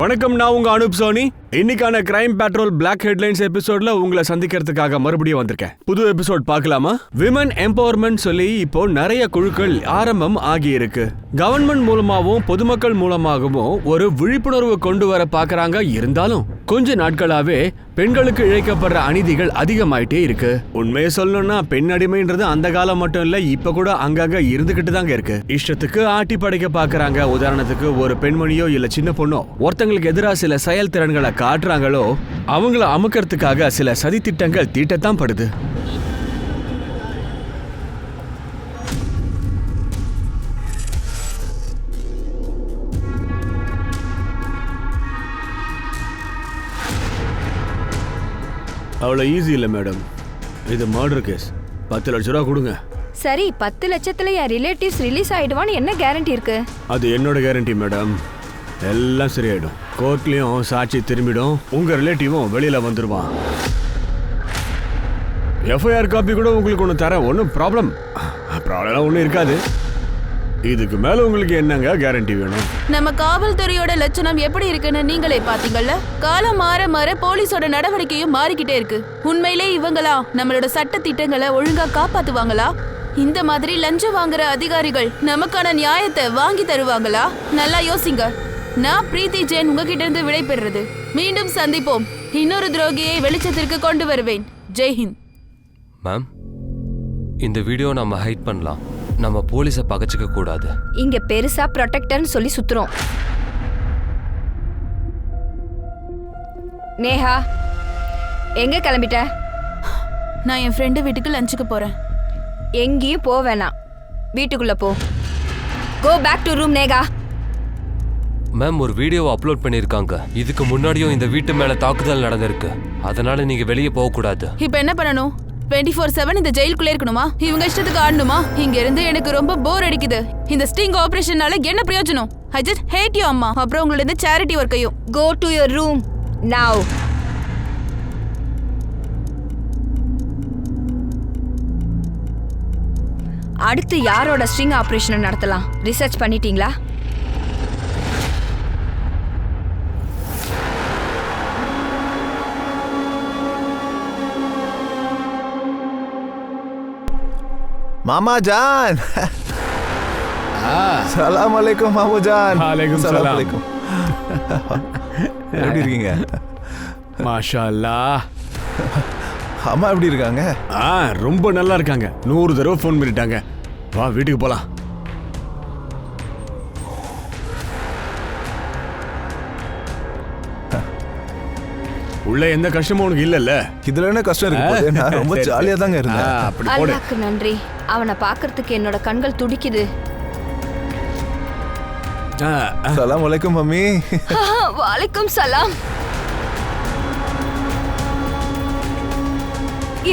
வணக்கம், நான் உங்க அனுப் சோனி. இன்னைக்கான கிரைம் பேட்ரோல் பிளாக் ஹெட்லைன்ஸ் எபிசோட்ல உங்களை சந்திக்கிறதுக்காக மறுபடியும் வந்திருக்கேன். புது எபிசோட் பார்க்கலாமா? விமன் எம்பவர்மெண்ட் சொல்லி இப்போ நிறைய குழுக்கள் ஆரம்பம் ஆகி இருக்கு. கவர்மெண்ட் மூலமாகவும் பொதுமக்கள் மூலமாகவும் ஒரு விழிப்புணர்வு கொண்டு வர பாக்குறாங்க. இருந்தாலும் கொஞ்ச நாட்களாவே பெண்களுக்கு இழைக்கப்படுற அநீதிகள் அதிகமாயிட்டே இருக்கு. உண்மையை சொல்லணும்னா பெண் அடிமைன்றது அந்த காலம் மட்டும் இல்ல, இப்ப கூட அங்கங்க இருந்துகிட்டு தாங்க இருக்கு. இஷ்டத்துக்கு ஆட்டி படைக்க பாக்குறாங்க. உதாரணத்துக்கு ஒரு பெண்மணியோ இல்ல சின்ன பொண்ணோ ஒருத்தங்களுக்கு எதிராக சில செயல் திறன்களை காட்டுறாங்களோ அவங்கள அமுக்கிறதுக்காக சில சதி திட்டங்கள் தீட்டத்தான் படுது. அவ்வளோ ஈஸி இல்லை மேடம். இது மர்டர் கேஸ். 10 லட்ச ரூபா கொடுங்க. சரி, 10 லட்சத்துல என் ரிலேட்டிவ்ஸ் ரிலீஸ் ஆயிடுவான்னு என்ன கேரண்டி இருக்கு? அது என்னோட கேரண்டி மேடம். எல்லாம் சரியாயிடும். கோர்ட்லயும் சாட்சி திரும்பிடும். உங்க ரிலேட்டிவும் வெளியில வந்துருவான். எஃப்ஐஆர் காப்பி கூட உங்களுக்கு ஒன்று தரேன். ஒன்றும் ப்ராப்ளம் ஒன்றும் இருக்காது. இதுக்கு மேல உங்களுக்கு என்னங்க கேரண்டி வேணும்? நம்ம காவல்துறையோட லட்சணம் எப்படி இருக்குன்னு நீங்களே பாத்தீங்கல்ல. காலம் மாற மாற போலீஸோட நடவடிக்கையும் மாறிக்கிட்டே இருக்கு. உண்மையிலே இவங்களா நம்மளோட சட்ட திட்டங்களை ஒழுங்கா காப்பாத்துவாங்களா? இந்த மாதிரி லஞ்சம் வாங்குற அதிகாரிகள் நமக்கான நியாயத்தை வாங்கி தருவாங்களா? நல்லா யோசிங்க. நான் பிரீத்தி ஜெயின் உங்ககிட்ட இருந்து விடைபெறுறது. மீண்டும் சந்திப்போம். இன்னொரு துரோகியை வெளிச்சத்திற்கு கொண்டு வருவேன். ஜெய்ஹிந்த். மேம், இந்த வீடியோ நம்ம ஹைட் பண்ணலாம். நம்ம போலீஸை பகச்சிக்க கூடாது. இங்க பெருசா ப்ரொடெக்டர்னு சொல்லி சுத்துறோம். நேஹா, எங்க கிளம்பிட்ட? நான் என் ஃப்ரெண்டு வீட்டுக்கு லஞ்சுக்கு போறேன். எங்கேயும் போ வேணாம், வீட்டுக்குள்ள போ. Go back to room. Neha ma'am, ஒரு வீடியோவை அப்லோட் பண்ணிருக்காங்க. இதுக்கு முன்னாடியும் இந்த வீட்டு மேல தாக்குதல் நடந்திருக்கு. அதனால நீங்க வெளியே போக கூடாது. இப்ப என்ன பண்ணணும்? 24/7 இந்த ஜெயிலுக்குள்ளே இருக்கணுமா? இவங்க இஷ்டத்துக்கு ஆடணுமா? இங்க இருந்து எனக்கு ரொம்ப போர் அடிக்குது. இந்த ஸ்டிங் ஆபரேஷனால என்ன பிரயோஜனம்? ஐ ஜஸ்ட் ஹேட் யூ அம்மா. அப்புறம் உங்களோட இந்த சேரிட்டி ஒர்க்கையும். Go to your room now. அடுத்து யாரோட ஸ்ட்ரிங் ஆபரேஷன் நடத்தலாம்? ரிசர்ச் பண்ணிட்டீங்களா? मामा जान सलाम अलैकुम मामू जान. वालेकुम सलाम. எப்படி இருக்கீங்க? மாஷா அல்லாஹ். அம்மா எப்படி இருக்காங்க? ரொம்ப நல்லா இருக்காங்க. 100 தடவை ஃபோன் பண்ணிட்டாங்க. வா வீட்டுக்கு போலாம். உள்ள எந்த கஷ்டமும் உனக்கு இல்லல்ல? இதுல என்ன கஷ்டம் இருக்கு? நான் ரொம்ப ஜாலியா தாங்க இருந்தேன். அப்படி போடு. அல்லாஹ்க்கு நன்றி. அவனை பார்க்கிறதுக்கு என்னோட கண்கள் துடிக்குது. சலாம் அலைக்கும் மம்மி. வாலைக்கும் சலாம்.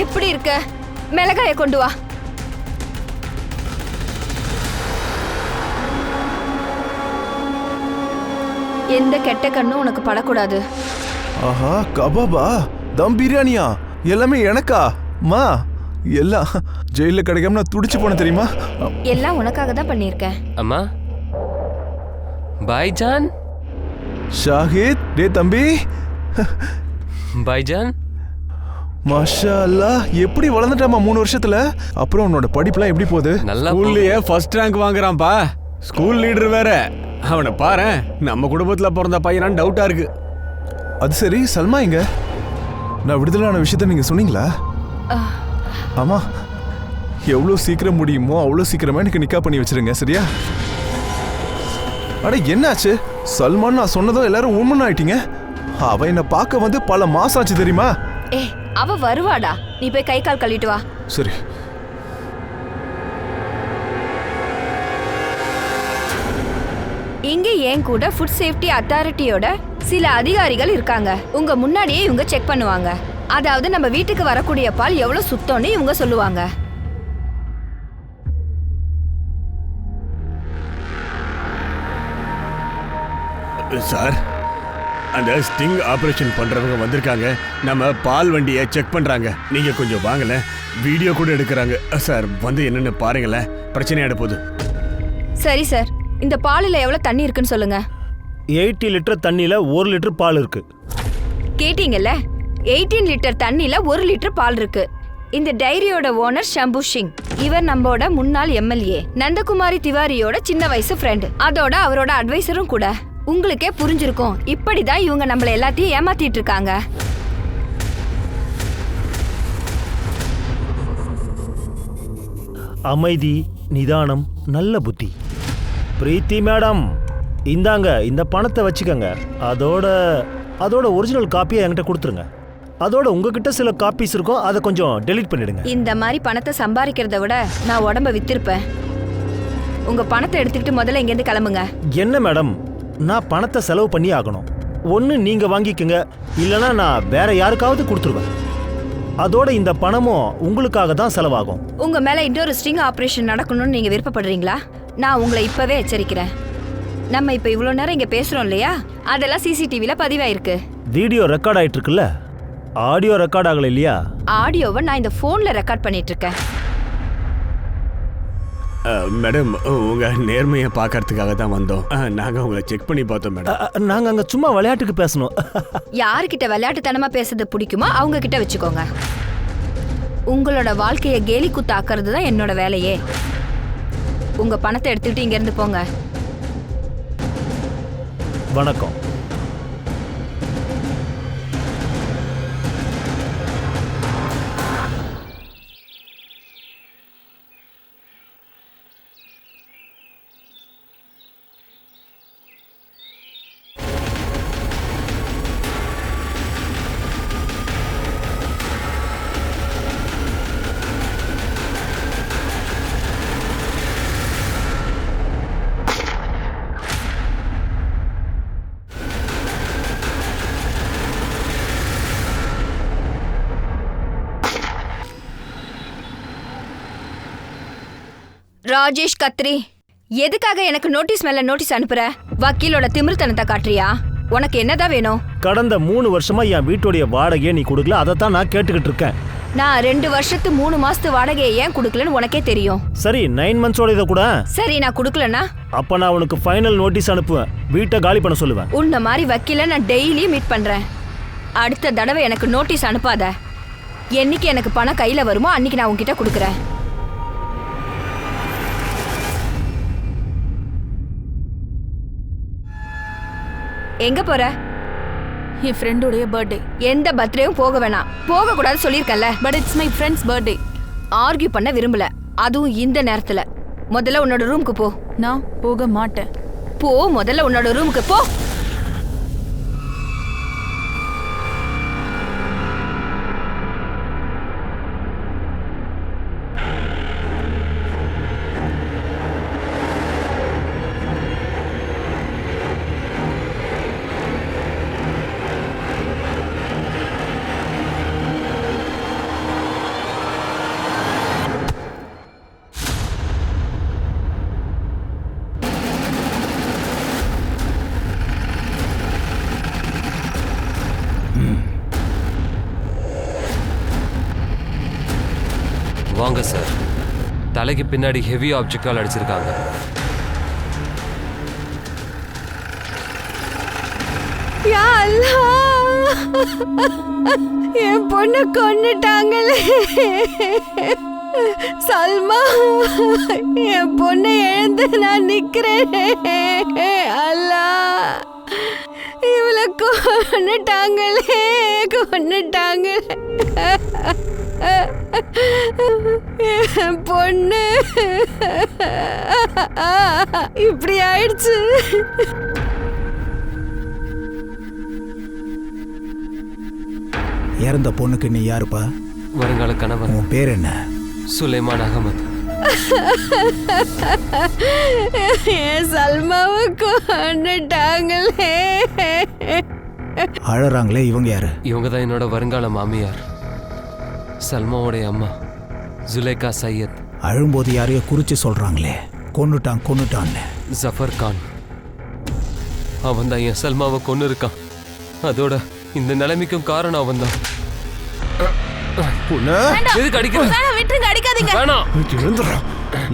எப்படி இருக்க? மிளகாய கொண்டு வா. எந்த கெட்ட கண்ணும் உனக்கு படக்கூடாது. ஆஹா, கபாபா, தம் பிரியாணியா? எல்லாமே எனக்கா? மா, எல்லாம் ஜெயில கிடைக்காம நான் துடிச்சு போன தெரியுமா? எல்லாம் உனக்காக தான் பண்ணியிருக்கேன். அம்மா, பாய்ஜான். ஷாஹித், டே தம்பி. பாய்ஜான். மாஷா அல்லாஹ், எப்படி வளர்ந்துட்டாமா 3 வருஷத்துல? அப்புறம் உன்னோட படிப்புலாம் எப்படி போகுது? நல்லா ஸ்கூல்லயே ஃபர்ஸ்ட் ரேங்க் வாங்குறான்பா. ஸ்கூல் லீடர் வேற. அவனை பாரு, நம்ம குடும்பத்துல பிறந்த பையனான்னு டவுட்டா இருக்கு. அது சரி, சல்மா எங்க? நான் விடுதலான விஷயத்த நீங்க சொன்னீங்களா? ஆமா, எவ்வளவு சீக்கிரம் முடியுமோ அவ்வளவு சீக்கிரமா எனக்கு நிக்கா பண்ணி வச்சிருங்க, சரியா? அட என்னாச்சு? சல்மான் நான் சொன்னதும் எல்லாரும் உண்மன் ஆயிட்டீங்க. அவ என்ன பார்க்க வந்து பல மாசம் ஆச்சு தெரியுமா? அவ வருவாடா. நீ போய் கை கால் கழுவிட்டு வா. சரி. இங்க ஏன் கூட ஃபுட் சேஃப்டி அத்தாரிட்டியோட சில அதிகாரிகள் இருக்காங்க. உங்க முன்னாடியே இவங்க செக் பண்ணுவாங்க. அதாவது நம்ம வீட்டுக்கு வரக்கூடிய பால் எவ்வளவு சுத்தம்னு இவங்க சொல்லுவாங்க. சார், அந்த ஸ்டிங் ஆபரேஷன் பண்றவங்க வந்திருக்காங்க. நம்ம பால் வண்டியை செக் பண்றாங்க. நீங்க கொஞ்சம் வாங்கல. வீடியோ கூட எடுக்கிறாங்க. சார் வந்து என்னன்னு பாருங்களேன். பிரச்சனையாட போகுது. சரி சார், இந்த பாலில் எவ்வளவு தண்ணி இருக்குன்னு சொல்லுங்க. 80 லிட்டர் தண்ணியில 1 லிட்டர் பால் இருக்கு. கேட்டீங்கல்ல, 18 லிட்டர் தண்ணில 1 லிட்டர் பால் இருக்கு. இந்த டைரியோட ஓனர் ஷம்பு சிங். இவர் நம்மோட முன்னாள் எம்எல்ஏ நந்தகுமாரி திவாரியோட சின்ன வயசு ஃப்ரெண்ட். அதோட அவரோட அட்வைசரும் கூட. உங்களுக்கே புரிஞ்சிருக்கும், இப்படிதான் இவங்க நம்மள எல்லாத்தையும் ஏமாத்திட்டு இருக்காங்க. அமைதி, நிதானம், நல்ல புத்தி. பிரீத்தி மேடம், இந்தாங்க இந்த பணத்தை வச்சுக்கோங்க. அதோட ஒரிஜினல் காப்பியை என்கிட்ட கொடுத்துருங்க. அதோட உங்ககிட்ட சில காப்பீஸ் இருக்கும், அதை கொஞ்சம் டெலீட் பண்ணிடுங்க. இந்த மாதிரி பணத்தை சம்பாதிக்கிறத விட நான் உடம்ப வித்திருப்பேன். உங்க பணத்தை எடுத்துக்கிட்டு முதல்ல இங்கேருந்து கிளம்புங்க. என்ன மேடம், நான் பணத்தை செலவு பண்ணி ஆகணும். ஒன்று நீங்கள் வாங்கிக்கோங்க, இல்லைன்னா நான் வேற யாருக்காவது கொடுத்துருவேன். அதோட இந்த பணமும் உங்களுக்காக தான் செலவாகும். உங்க மேல இன்னொரு ஸ்ட்ரிங் ஆபரேஷன் நடக்கணும்னு நீங்க விருப்பப்படுறீங்களா? நான் உங்களை இப்பவே எச்சரிக்கிறேன். நம்ம இப்ப இவ்வளவு நேரம் இங்க பேசுறோம் இல்லையா, அதெல்லாம் சிசிடிவில பதிவாயிருக்கு. வீடியோ ரெக்கார்ட் ஆயிட்டு இருக்குல்ல, ஆடியோ ரெக்கார்ட் ஆகல இல்லையா? ஆடியோவை நான் இந்த போன்ல ரெக்கார்ட் பண்ணிட்டு இருக்கேன். மேடம், உங்க நேர்மையை பார்க்கறதுக்காக தான் வந்தோம். நாங்க உங்களை செக் பண்ணி பார்த்தோம் மேடம். நாங்க அங்க சும்மா விளையாட்டுக்கு பேசணும். யாருக்கிட்ட விளையாட்டுத்தனமா பேசுறது பிடிக்குமோ அவங்க கிட்ட வச்சுக்கோங்க. உங்களோட வாழ்க்கையை கேலி குத்து ஆக்குறது தான் என்னோட வேலையே. உங்க பணத்தை எடுத்துக்கிட்டு இங்க இருந்து போங்க. வணக்கம். ராஜேஷ் கத்ரி, எதுக்காக எனக்கு நோட்டீஸ் மேல நோட்டீஸ் அனுப்புற? வக்கீலோட திமிர்த்தனத்தை காட்டுறியா? உனக்கு என்னதான் வேணும்? கடந்த 3 வருஷமா என் வீட்டுடைய வாடகையை நீ கொடுக்கல, அதைத்தான் நான் கேட்டுக்கிட்டு இருக்கேன். நான் 2 வருஷத்து 3 மாசத்து வாடகையை ஏன் கொடுக்கலன்னு உனக்கே தெரியும். சரி, 9 மந்த்ஸோட இதை கூட. சரி, நான் கொடுக்கலனா அப்ப நான் உனக்கு ஃபைனல் நோட்டீஸ் அனுப்புவேன். வீட்டை காலி பண்ண சொல்லுவேன். உன்ன மாதிரி வக்கீல நான் டெய்லி மீட் பண்றேன். அடுத்த தடவை எனக்கு நோட்டீஸ் அனுப்பாத. என்னைக்கு எனக்கு பணம் கையில வருமோ அன்னைக்கு நான் உன்கிட்ட கொடுக்குறேன். எங்க போற? என் ஃப்ரெண்டோடைய பர்த்டே. எந்த பர்த்டேவும் போக வேணாம். போக கூடாது சொல்லிருக்கல. But it's my friend's birthday. Argue பண்ண விரும்பல, அதுவும் இந்த நேரத்துல. முதல்ல உன்னோட ரூமுக்கு போ. நான் போக மாட்டேன். போ, முதல்ல உன்னோட ரூமுக்கு போ. வாங்க சார். தலைக்கு பின்னாடி ஹெவி ஆப்ஜெக்டால் அடிச்சிருக்காங்க. யா அல்லாஹ், என் பொண்ணு கொன்னுட்டாங்களே. சல்மா, என் பொண்ணை இழந்து நான் நிக்கிறேன். அல்லாஹ், இவளை கொன்னுட்டாங்களே, கொன்னுட்டாங்களே. என் பொண்ணு இப்படி ஆயிடுச்சு. இறந்த பொண்ணுக்கு நீ யாருப்பா? வருங்கால கணவன். உன் பேர் என்ன? சுலைமான் அகமது. என் சல்மாவை கொன்னுட்டாங்களே. அழறாங்களே, இவங்க யாரு? இவங்க தான் என்னோட வருங்கால மாமியார், சல்மாவோடைய அம்மா ஜுலேகா சையத். அழும்போது யாரையோ குறிச்சு சொல்றாங்களே, கொன்னுட்டான்னு. ஜஃபர் கான். அவன் தான் என் சல்மாவை கொன்னு இருக்கான். அதோட இந்த நிலைமைக்கும் காரணம் அவன் தான். எதுக்கு அடிக்கிறேன்? விட்டுருங்க, அடிக்காதீங்க. வேணாம்.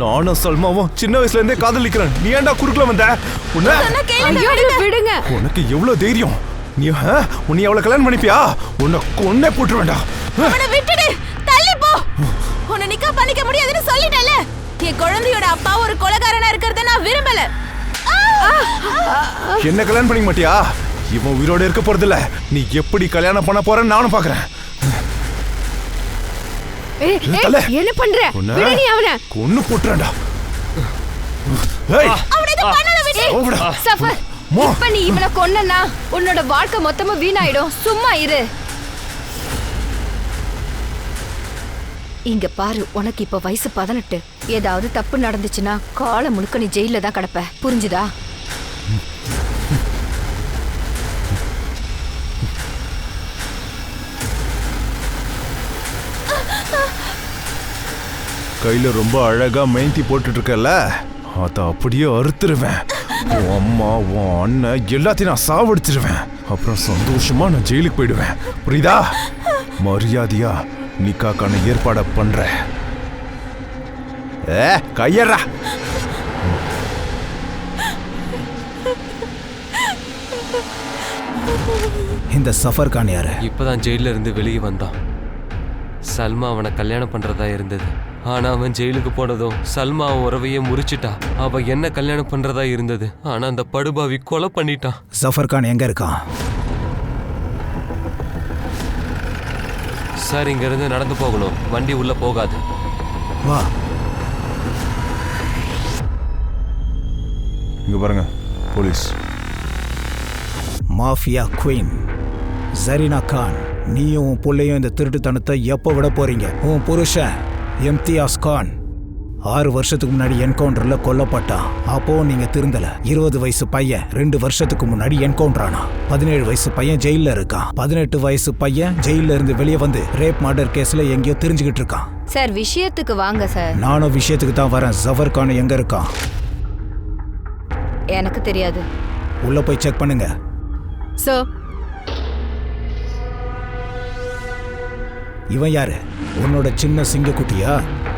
நானும் சல்மாவும் சின்ன வயசுல இருந்தே காதலிக்கிறேன். நீ ஏன்டா குறுக்கல வந்த? உன்னை ஐயோ விடுங்க. உனக்கு எவ்வளவு தைரியம்? நீ அவளை கல்யாணம் பண்ணிப்பியா? உன்னை கொன்னே போட்டு வேண்டாம். அவனை விட்டுடு, தள்ளி போ. உன்னை நிக்கா பண்ணிக்க முடியாதுன்னு சொல்லிட்டேன்ல. என் குழந்தையோட அப்பா ஒரு கொலைகாரனா இருக்கிறத நான் விரும்பல. என்ன கல்யாணம் பண்ணிக்க மாட்டியா? இவன் உயிரோட இருக்க போறதில்ல. நீ எப்படி கல்யாணம் பண்ண போறன்னு நானும் பாக்குறேன். என்ன பண்ற? விடு நீ அவனை. கொன்னு போட்டுறேன்டா. சஃபர், இப்ப நீ இவனை கொன்னனா உன்னோட வாழ்க்கை மொத்தமா வீணாயிடும். சும்மா இரு. இங்க பாரு, உனக்கு இப்ப வயசு 18. ஏதாவது தப்பு நடந்துச்சுன்னா காலம் முழுக்க நீ ஜெயில தான் கிடப்ப. புரிஞ்சுதா? கையில ரொம்ப அழகா மெய்தி போட்டுட்டு இருக்கல, அத அப்படியே அறுத்துருவேன். உன் அம்மா, உன் அண்ணன் எல்லாத்தையும் நான் சாவடிச்சிருவேன். அப்புறம் சந்தோஷமா நான் ஜெயிலுக்கு போயிடுவேன். புரியுதா? மரியாதையா நிக்காக்கான ஏற்பாட பண்ற. கையறா. இந்த சஃபர் கான் யாரு? இப்பதான் ஜெயில இருந்து வெளியே வந்தான். சல்மா அவனை கல்யாணம் பண்றதா இருந்தது. ஆனா அவன் ஜெயிலுக்கு போனதும் சல்மா அவன் உறவையே முறிச்சிட்டா. அவ என்ன கல்யாணம் பண்றதா இருந்தது. ஆனா அந்த படுபாவி கொலை பண்ணிட்டான். சஃபர் கான் எங்க இருக்கான்? சார், இங்க இருந்து நடந்து போகணும். வண்டி உள்ள போகாது. வா. இங்க பாருங்க, police. Mafia queen Zareena Khan, நீயும் உன் பிள்ளையும் இந்த திருட்டுத்தனத்தை எப்போ விட போறீங்க? உன் புருஷன் இம்தியாஸ் கான் 6 வருஷத்துக்கு முன்னாடி என்கவுண்டர்ல கொல்லப்பட்டான். அப்போ நீங்க திருந்தல. 20 வயசு பையன் 2 வருஷத்துக்கு முன்னாடி என்கவுண்டர் ஆனா. 17 வயசு பையன் ஜெயில இருக்கான். 18 வயசு பையன் ஜெயில இருந்து வெளியே வந்து ரேப் மர்டர் கேஸ்ல எங்கேயோ தெரிஞ்சுக்கிட்டு இருக்கான். சார், விஷயத்துக்கு வாங்க சார். நானும் விஷயத்துக்கு தான் வரேன். ஜஃபர் கான் எங்க இருக்கான்? எனக்கு தெரியாது. உள்ள போய் செக் பண்ணுங்க. சார், இவன் யாரு? உன்னோட சின்ன சிங்கக்குட்டியா?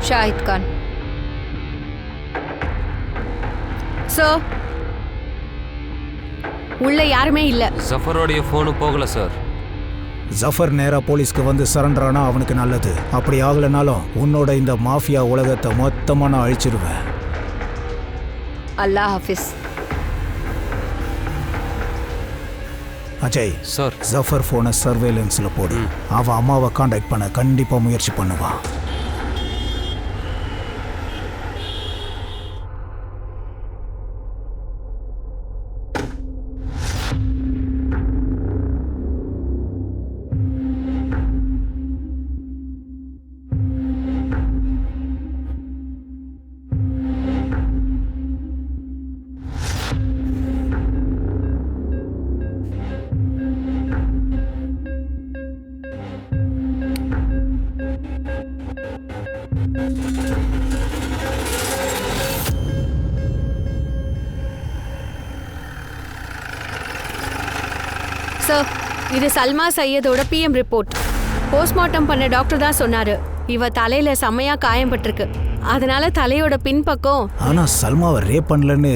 ஷாஹித் கான். சார், உள்ள யாருமே இல்ல. ஜஃபரோடைய போனும் போகல சார். ஜஃபர் நேரா போலீஸ்க்கு வந்து சரண்டர் ஆனா அவனுக்கு நல்லது. அப்படி ஆகலனாலும் உன்னோட இந்த மாஃபியா உலகத்தை மொத்தமா நான் அழிச்சிருவேன். அல்லாஹ் ஹாஃபிஸ். அஜய் சார், ஜஃபர் போனை சர்வேலன்ஸ்ல போடு. அவன் அம்மாவை காண்டாக்ட் பண்ண கண்டிப்பா முயற்சி பண்ணுவான். சார், இது சல்மா சையதோட பிஎம் ரிப்போர்ட். போஸ்ட்மார்ட்டம் பண்ண டாக்டர் தான் சொன்னாரு, இவ தலையில செம்மையா காயம்பட்டிருக்கு. அதனால தலையோட பின்பக்கம். ஆனா சல்மாவை ரேப் பண்ணலன்னு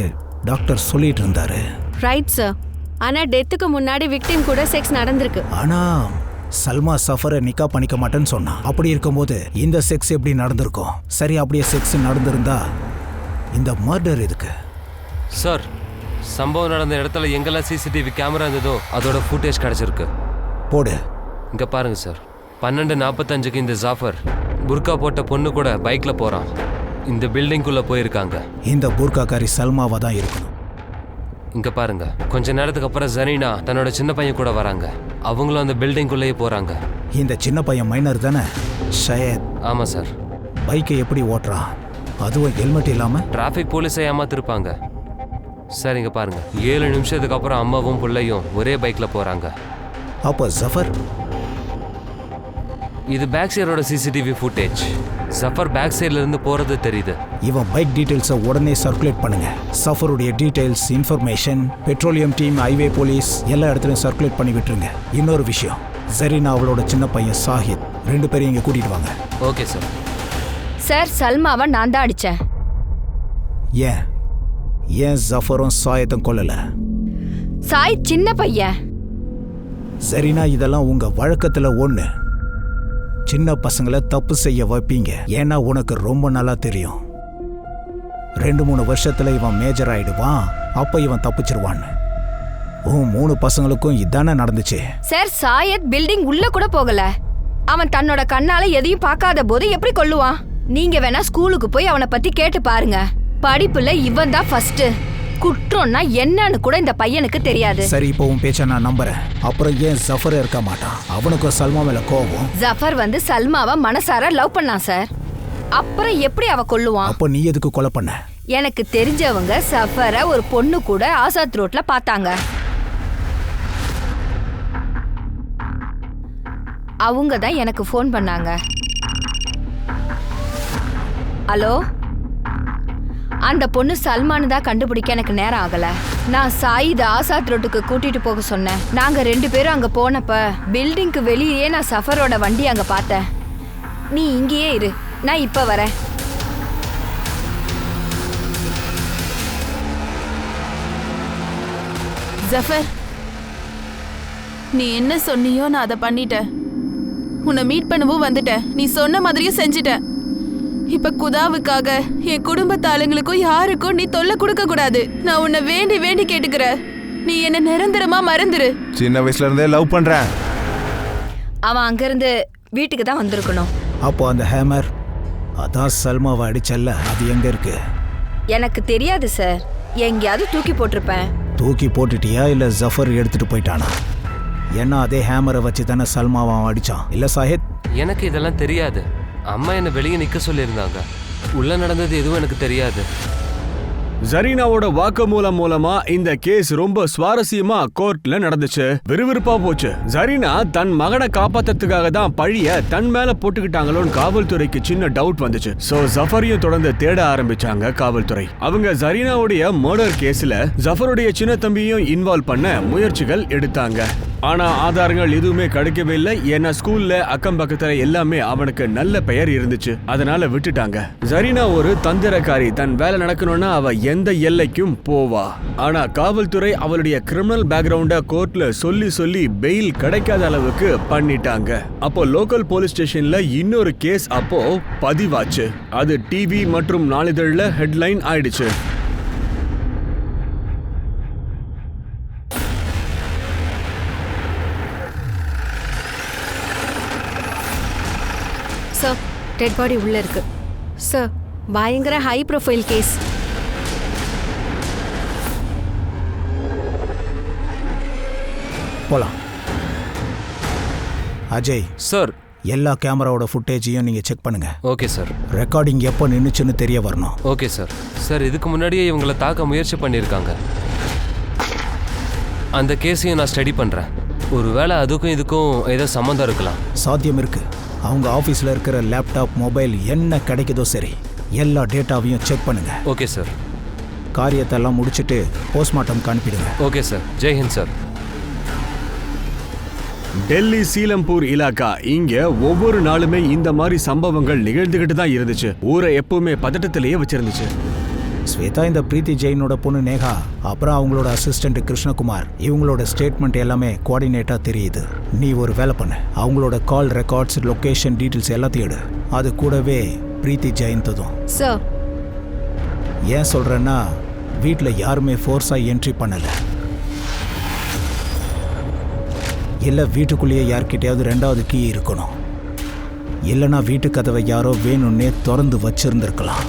டாக்டர் சொல்லிட்டு இருந்தாரு. Right sir. ஆனா டெத்துக்கு முன்னாடி விக்டிம் கூட செக்ஸ் நடந்திருக்கு. ஆனா சல்மா சஃபரை நிக்கா பண்ணிக்க மாட்டேன்னு சொன்னான். அப்படி இருக்கும்போது இந்த செக்ஸ் எப்படி நடந்திருக்கும்? சரி, அப்படியே செக்ஸ் நடந்திருந்தா இந்த மர்டர் எதுக்கு? சார், சம்பவம் நடந்த இடத்துல எங்கெல்லாம் சிசிடிவி கேமரா இருந்ததோ அதோட ஃபுட்டேஜ் கிடைச்சிருக்கு. போடு. இங்க பாருங்க சார், 12:45க்கு இந்த ஜாஃபர் புர்கா போட்ட பொண்ணு கூட பைக்ல போறான். இந்த பில்டிங்குள்ள போயிருக்காங்க. இந்த புர்காக்காரி சல்மாவா தான் இருக்கணும். இங்க பாருங்க, கொஞ்ச நேரத்துக்கு அப்புறம் ஜரீனா தன்னோட சின்ன பையன் கூட வராங்க. அவங்களும் அந்த பில்டிங்குள்ளேயே போறாங்க. இந்த சின்ன பையன் மைனர் தானே? ஷயத். ஆமா சார். பைக்கை எப்படி ஓட்டுறான்? அதுவும் ஹெல்மெட் இல்லாம? டிராஃபிக் போலீஸை ஏமாத்திருப்பாங்க. சார், இங்க பாருங்க, 7 நிமிஷத்துக்கு அப்புறம் அம்மாவும் பிள்ளையும் ஒரே பைக்ல போறாங்க. அப்போ ஜஃபர்? இது பேக் சைடோட சிசிடிவி ஃபுட்டேஜ். ஜஃபர் பேக் சைட்ல இருந்து போறது தெரியுது. இவன் பைக் டீடைல்ஸை உடனே சர்க்குலேட் பண்ணுங்க. சஃபருடைய details, information, petroleum team, highway police எல்லா இடத்துலையும் சர்க்குலேட் பண்ணி விட்டுருங்க. இன்னொரு விஷயம், ஜரீனா அவளோட சின்ன பையன் சாஹித் 2 பேரையும் இங்கே கூட்டிட்டு வாங்க. Okay sir. சார், சல்மாவை நான் தான் அடிச்சேன். ஏன்? ஏன் ஜஃபரும் சாயத்தும் கொல்லல? சாய் சின்ன பையன். சரினா இதெல்லாம் உங்க வழக்கத்துல ஒண்ணு. சின்ன பசங்களை தப்பு செய்ய வைப்பீங்க. ஏன்னா உனக்கு ரொம்ப நல்லா தெரியும் 2-3 வருஷத்துல இவன் மேஜர் ஆயிடுவான், அப்ப இவன் தப்பிச்சிருவான்னு. 3 பசங்களுக்கும் இதானே நடந்துச்சு. சார், சாயத் பில்டிங் உள்ள கூட போகல. அவன் தன்னோட கண்ணால எதையும் பார்க்காத போது எப்படி கொல்லுவான்? நீங்க வேணா ஸ்கூலுக்கு போய் அவனை பத்தி கேட்டு பாருங்க. படிப்புல இவன் தான் ஃபர்ஸ்ட். குற்றம்னா என்னன்னு கூட இந்த பையனுக்கு தெரியாது. சரி, இப்போ உன் பேச்ச நான் நம்புறேன். அப்புறம் ஏன் ஜஃபர் இருக்க மாட்டான்? அவனுக்கும் சல்மா மேல கோபம். ஜஃபர் வந்து சல்மாவை மனசார லவ் பண்ணான் சார். அப்புறம் எப்படி அவ கொல்லுவான்? அப்போ நீ எதுக்கு கொலை பண்ண? எனக்கு தெரிஞ்சவங்க சஃபரை ஒரு பொண்ணு கூட ஆசாத் ரோட்ல பார்த்தாங்க. அவங்க தான் எனக்கு ஃபோன் பண்ணாங்க. ஹலோ, அந்த பொண்ணு சல்மானு தான் கண்டுபிடிக்க எனக்கு நேரம் ஆகல. நான் சாயித ஆசாத் ரோட்டுக்கு கூட்டிட்டு போக சொன்னேன். நாங்க 2 பேரும் அங்க போனப்ப பில்டிங்க்கு வெளியே நான் சஃபரோட வண்டி அங்க பார்த்தேன். நீ இங்கேயே இரு, நான் இப்ப வரேன். ஜஃபர், நீ என்ன சொன்னியோ நான் அதை பண்ணிட்டேன். உன்னை மீட் பண்ணவும் வந்துட்டேன். நீ சொன்ன மாதிரியும் செஞ்சுட்டேன். இப்ப குதாவுக்காக என் குடும்பத்து ஆளுங்களுக்கும் யாருக்கும் நீ தொல்லை கொடுக்க கூடாது. நான் உன்னை வேண்டி வேண்டி கேட்டுக்கிறேன். நீ என்ன நிரந்தரமா மறந்துரு. சின்ன வயசுல இருந்தே லவ் பண்றேன். அவன் அங்கிருந்து வீட்டுக்கு தான் வந்திருக்கணும். அப்போ அந்த ஹேமர், அதான் சல்மாவை அடிச்சல்ல, அது எங்க இருக்கு? எனக்கு தெரியாது சார். எங்கேயாவது தூக்கி போட்டிருப்பேன். தூக்கி போட்டுட்டியா இல்ல ஜஃபர் எடுத்துட்டு போயிட்டானா? ஏன்னா அதே ஹேமரை வச்சு தானே சல்மாவை அடிச்சான், இல்ல சாஹித்? எனக்கு இதெல்லாம் தெரியாது. அம்மா என்னை வெளியே நிற்க சொல்லியிருந்தாங்க. உள்ள நடந்தது எதுவும் எனக்கு தெரியாது. ஜரீனாவோட வாக்குமூலம் மூலமா இந்த கேஸ் ரொம்ப சுவாரஸ்யமா கோர்ட்ல நடந்துச்சு. விறுவிறுப்பா போச்சு. ஜரீனா தன் மகனை காப்பாத்துறதுக்காக தான் பழிய தன் மேல போட்டுக்கிட்டாங்களோன்னு காவல்துறைக்கு சின்ன டவுட் வந்துச்சு. சோ ஜஃபரையும் தொடர்ந்து தேட ஆரம்பிச்சாங்க காவல்துறை. அவங்க ஜரீனாவுடைய மர்டர் கேஸ்ல ஜஃபருடைய சின்ன தம்பியும் இன்வால்வ் பண்ண முயற்சிகள் எடுத்தாங்க. ஆனா ஆதாரங்கள் எதுவுமே கிடைக்கவே இல்லை. ஏன்னா ஸ்கூல்ல அக்கம் பக்கத்துல எல்லாமே அவனுக்கு நல்ல பெயர் இருந்துச்சு. அதனால விட்டுட்டாங்க. ஜரீனா ஒரு தந்திரக்காரி. தன் வேலை நடக்கணும்னா அவ எந்த எல்லைக்கும் போவா. ஆனா காவல்துறை அவளுடைய கிரிமினல் பேக்ரவுண்ட கோர்ட்ல சொல்லி சொல்லி பெயில் கிடைக்காத அளவுக்கு பண்ணிட்டாங்க. அப்போ லோக்கல் போலீஸ் ஸ்டேஷன்ல இன்னொரு கேஸ் அப்போ பதிவாச்சு. அது டிவி மற்றும் நாளிதழ்ல ஹெட்லைன் ஆயிடுச்சு. சார், டெட் பாடி உள்ள இருக்கு. சார், பயங்கர ஹை ப்ரொஃபைல் கேஸ். போலாம். அஜய் சார். எல்லா கேமராவோட ஃபுட்டேஜையும் நீங்க செக் பண்ணுங்க. Okay sir. ரெக்கார்டிங் எப்போ நின்னுச்சுன்னு தெரிய வரணும். Okay sir. சார், இதுக்கு முன்னாடியே இவங்களை தாக்க முயற்சி பண்ணியிருக்காங்க. அந்த கேஸையும் நான் ஸ்டடி பண்ணுறேன். ஒருவேளை அதுக்கும் இதுக்கும் ஏதோ சம்மந்தம் இருக்கலாம். சாத்தியம் இருக்கு. அவங்க ஆஃபீஸில் இருக்கிற லேப்டாப், மொபைல் என்ன கிடைக்குதோ சரி, எல்லா டேட்டாவையும் செக் பண்ணுங்க. Okay sir. காரியத்தெல்லாம் முடிச்சுட்டு போஸ்ட்மார்ட்டம்க்கு அனுப்பிடுங்க. Okay sir. ஜெய்ஹிந்த் சார். டெல்லி சீலம்பூர் இலாக்கா, இங்க ஒவ்வொரு நாளுமே இந்த மாதிரி சம்பவங்கள் நிகழ்ந்துகிட்டு தான் இருந்துச்சு. ஊரை எப்பவுமே பதட்டத்திலேயே வச்சிருந்துச்சு. ஸ்வேதா இந்த பிரீத்தி ஜெயினோட பொண்ணு நேகா, அப்புறம் அவங்களோட அசிஸ்டன்ட் கிருஷ்ணகுமார், இவங்களோட ஸ்டேட்மெண்ட் எல்லாமே கோஆர்டினேட்டாக தெரியுது. நீ ஒரு வேலை பண்ணு, அவங்களோட கால் ரெக்கார்ட்ஸ், லொகேஷன் டீட்டெயில்ஸ் எல்லாத்தையும் எடு. அது கூடவே பிரீத்தி ஜெயின் ததும். சார், ஏன் சொல்கிறேன்னா வீட்டில் யாருமே ஃபோர்ஸாக என்ட்ரி பண்ணலை. இல்லை வீட்டுக்குள்ளேயே யார்கிட்டையாவது 2வது கீ இருக்கணும். இல்லைனா வீட்டு கதவை யாரோ வேணும்னே திறந்து வச்சிருந்துருக்கலாம்.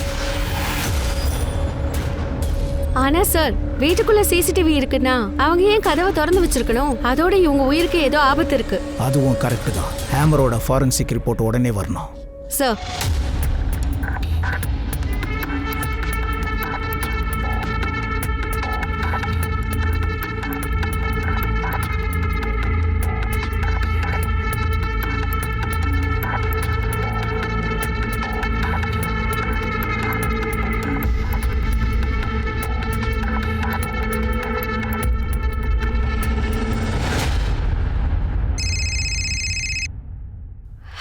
ஆனா சார், வீட்டுக்குள்ள சிசிடிவி இருக்குன்னா அவங்க ஏன் கதவை திறந்து வச்சிருக்கணும்? அதோட இவங்க உயிருக்கு ஏதோ ஆபத்து இருக்கு. அதுவும் கரெக்டு தான். ஹேமரோட ஃபாரன்சிக் ரிப்போர்ட் உடனே வரணும். சார்,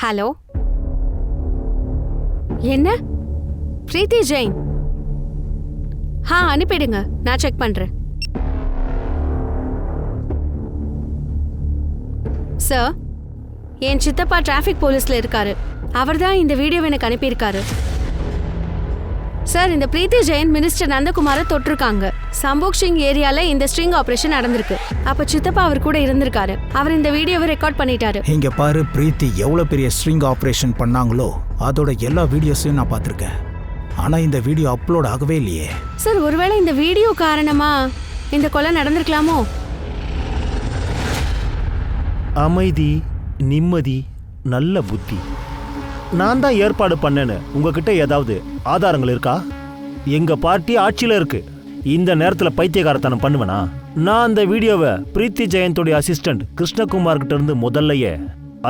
ஹலோ, என்ன? பிரீத்தி ஜெயின். அனுப்பிடுங்க, நான் செக் பண்றேன். சார், என் சித்தப்பா டிராஃபிக் போலீஸ்ல இருக்காரு. அவர் தான் இந்த வீடியோவை எனக்கு அனுப்பியிருக்காரு. சார், இந்த பிரீத்தி ஜெயின் மினிஸ்டர் நந்தகுமாரை தொட்டிருக்காங்க. சம்போக் சிங் ஏரியால இந்த ஸ்ட்ரிங் ஆபரேஷன் நடந்திருக்கு. அப்ப சித்தப்பா அவர் கூட இருந்திருக்காரு. அவர் இந்த வீடியோவை ரெக்கார்ட் பண்ணிட்டாரு. இங்க பாரு, பிரீத்தி எவ்வளவு பெரிய ஸ்ட்ரிங் ஆபரேஷன் பண்ணாங்களோ அதோட எல்லா வீடியோஸையும் நான் பார்த்திருக்கேன். ஆனா இந்த வீடியோ அப்லோட் ஆகவே இல்லையே. சார், ஒருவேளை இந்த வீடியோ காரணமா இந்த கொலை நடந்திருக்கலாமோ? அமைதி, நிம்மதி, நல்ல புத்தி. நான் தான் ஏற்பாடு பண்ணேன்னு உங்ககிட்ட ஏதாவது ஆதாரங்கள் இருக்கா? எங்க பார்ட்டி ஆட்சியில இருக்கு. இந்த நேரத்துல பைத்தியகாரத்தனம் பண்ணுவேனா? நான் அந்த வீடியோவை பிரீத்தி ஜெயந்தோடைய அசிஸ்டன்ட் கிருஷ்ணகுமார் கிட்ட இருந்து முதல்லையே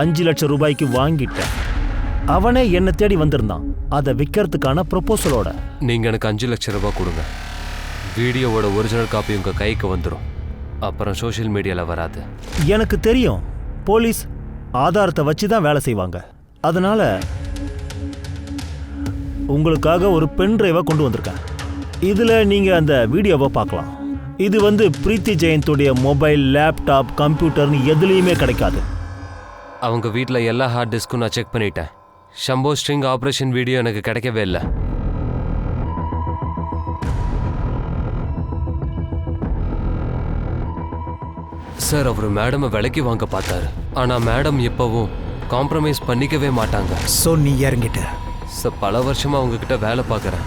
5 லட்சம் ரூபாய்க்கு வாங்கிட்டேன். அவனே என்னை தேடி வந்திருந்தான், அதை விற்கிறதுக்கான ப்ரொபோசலோட. நீங்க எனக்கு 5 லட்சம் ரூபாய் கொடுங்க. வீடியோவோட ஒரிஜினல் காப்பி உங்க கைக்கு வந்துடும். அப்புறம் சோஷியல் மீடியால வராது. எனக்கு தெரியும், போலீஸ் ஆதாரத்தை வச்சு தான் வேலை செய்வாங்க. அதனால உங்களுக்காக ஒரு பென் டிரைவை கொண்டு வந்திருக்கேன். இதுல நீங்க அந்த வீடியோவை பார்க்கலாம். இது பிரீத்தி ஜெயந்தோடைய மொபைல், லேப்டாப், கம்ப்யூட்டர்னு எதுலேயுமே கிடைக்காது. அவங்க வீட்டில் எல்லா ஹார்ட் டிஸ்க்கும் நான் செக் பண்ணிட்டேன். ஷம்போ ஸ்ட்ரிங் ஆப்ரேஷன் வீடியோ எனக்கு கிடைக்கவே இல்லை. சார், அவர் மேடமை விலைக்கு வாங்க பார்த்தாரு. ஆனால் மேடம் எப்பவும் காம்ப்ரமைஸ் பண்ணிக்கவே மாட்டாங்க. ஸோ நீ இறங்கிட்ட. சார், பல வருஷமாக அவங்கக்கிட்ட வேலை பார்க்குறேன்.